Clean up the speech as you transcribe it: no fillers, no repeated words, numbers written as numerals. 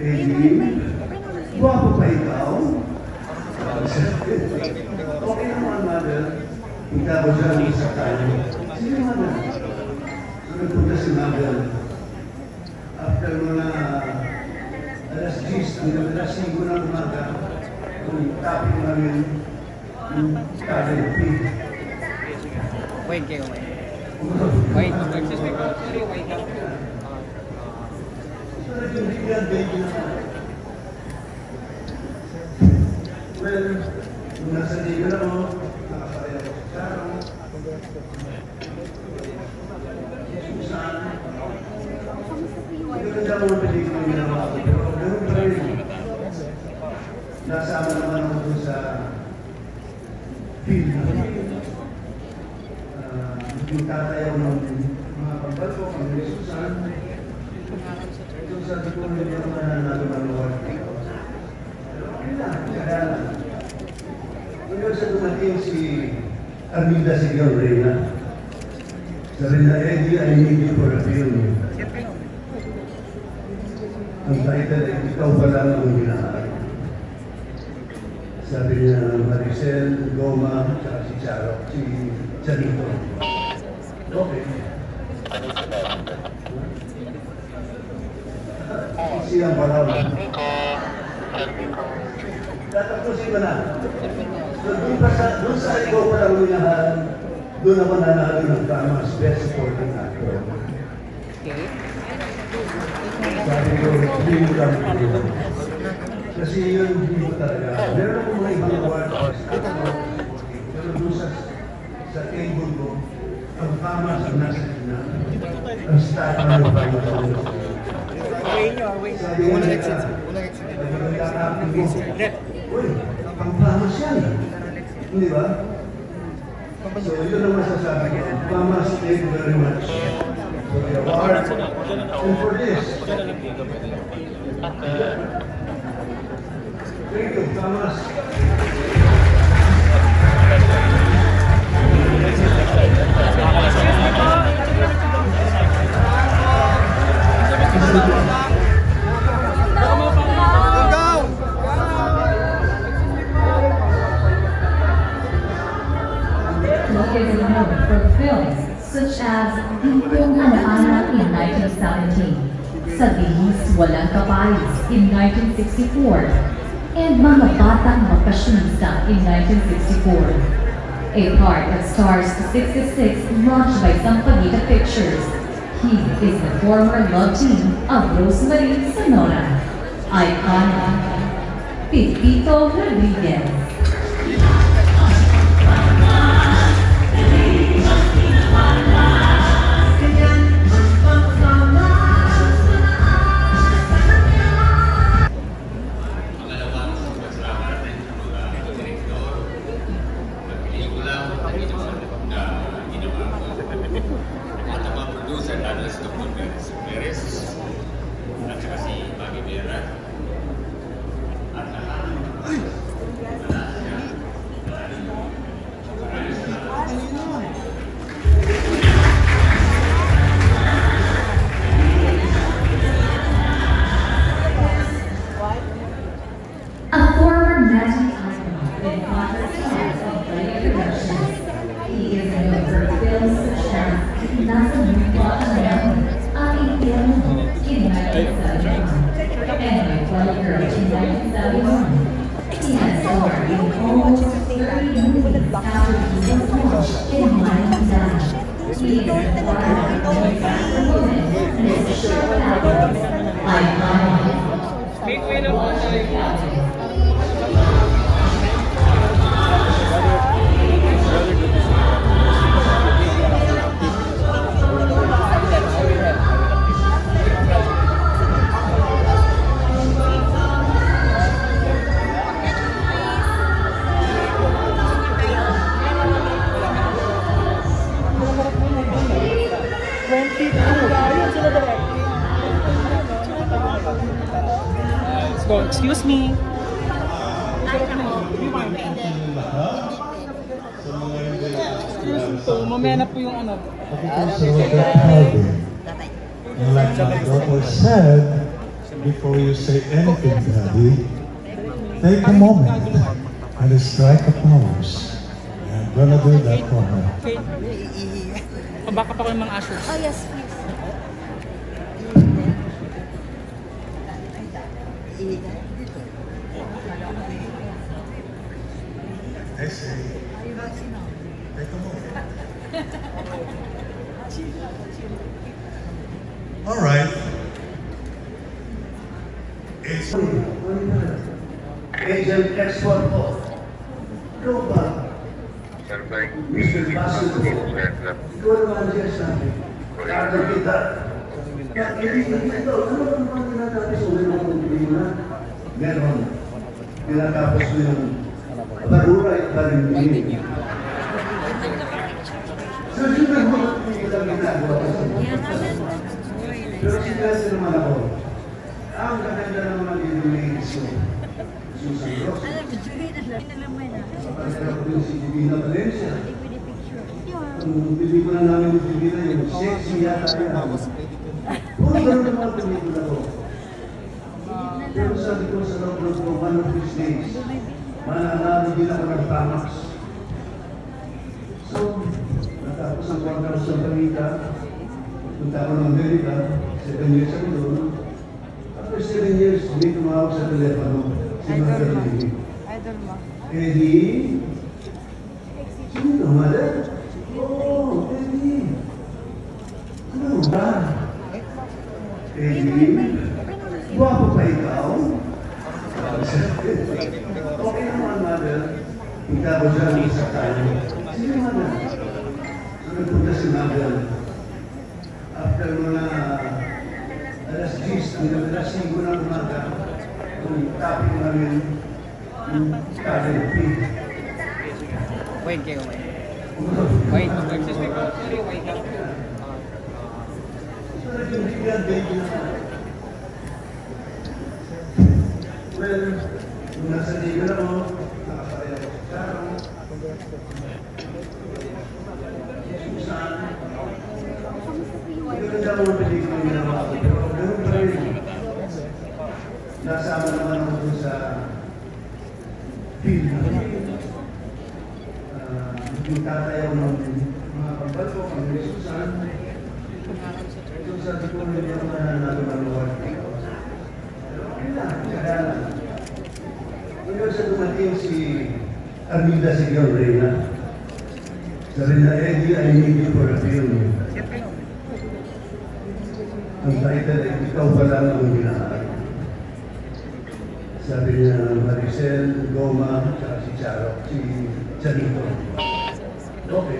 Guwapo pa ikaw? Okay naman, mother. Punta ko dyan sa tayo. Sige, mother. So, nagpunta si mother. After mga alas 10, hanggang alas 5 ng umaga, yung topic namin, yung talent fee. Wait, kayo. Wait. Well, nung nasa liga na ako, nakasaya ako sa sarang. Susan. Hindi ko na mga pelikula yung ginawa ko, pero ganoon pa rin. Nasama naman ako doon sa film. Yung tatayaw ng mga pagbalko, ang Susan. Ito sabi ko, hindi ako nananalo ng award. Hanggang sa dumating si Armida Sigaw Reyna. Sabi na, Eddie, I need you for a film. Ang title ay Ikaw pa lang ang ginahal. Sabi niya, Maricel, Goma, at si Charo, si Charito. Okay. Siyang paraw. Tatapusin ko na. Doon sa ikaw pa lang minahal, doon ako nanalo ng Tamas Best Supporting Actor. Sabi ko, hindi mo lang ito. Kasi yun, hindi mo talaga. Meron akong mga ibang award or pero doon sa table ko, ang Tamas ang nasa gina. Ang star ng Tamas ang nasa gina. Sabi nga nila, uy, ang Tamas yan. Hindi ba? So, yun ang masasabi ko. Tamas, thank you very much for the award and for this. Thank you, Tamas. He is known for films such as Tipong Ana-Ana in 1917, Sa Bihis Walang Kapayos in 1964, and Mga Batang Makasyonista in 1964. A part of Stars 66 launched by Sampaguita Pictures, he is the former love team of Rosemary Sonora. Iconic, Pepito Rodriguez. Excuse me. Mamaya na po yung ano. Like my daughter said, before you say anything, Daddy, take a moment and strike a pose. I'm gonna do that for her. Okay. Pabaka pa ko yung mga ushers. Oh, yes, please. I say, take a moment. All right. It's Agent Export po. Global. Mr. Basso po. Ikaw naman siya sabi. Kaya kita. Ito, ano ba naman tinatapos sa ulo ng pili mo na? Meron. Tinatapos mo yung barura at barimili. So, yun ang mga lang ginagawa ko sa mga. Pero sinasa naman ako. Ang maganda ng mga ladies ko. Susan Ross. Kapag ko din si Divina Valencia. Ang pelikula namin ni Divina yung sexy yata yan. Puro gano'n ang mga pelikula ko. Pero sabi ko sa loob ko, one of these days, mananalo din ako ng Tamax. So, natapos ang kwarta sa Panita. Punta ako ng Amerika, 7 years ako doon. After 7 years, hindi tumawag sa telepono. Si Mother Lady. Eddie? Sino, Mother? Oh, Eddie. Ano ba? Eddie? Guwapo pa ikaw? Okay naman, Mother. Punta ko dyan sa tayo. Sino, Mother? So, nagpunta si Mother. After mga alas 10 hanggang alas 5 ng umaga, yung topic namin, yung talent fee. Wait kayo, wait. Wait. Excuse me, sorry, wait lang. So, naging bigyan baby na. Well, kung nasa liga na mo, nakasakay ako sa karo. Susan. Maganda mo ang pelikula niya naman ako. Pero ganun pa rin. Nasama naman ako dun sa film. Yung tatayaw ng mga kampal ko, ang may Susan. So sabi ko, hindi ako nananalo ng award. Pero okay lang, kaya lang. Hanggang sa dumating si Armida Sigaw Reyna. Sabi na, Eddie, I need you for a film. Ang title ay ikaw pa lang ang ginahari. Sabi niya Maricel, Goma, at si Charo, si Chanito. Okay.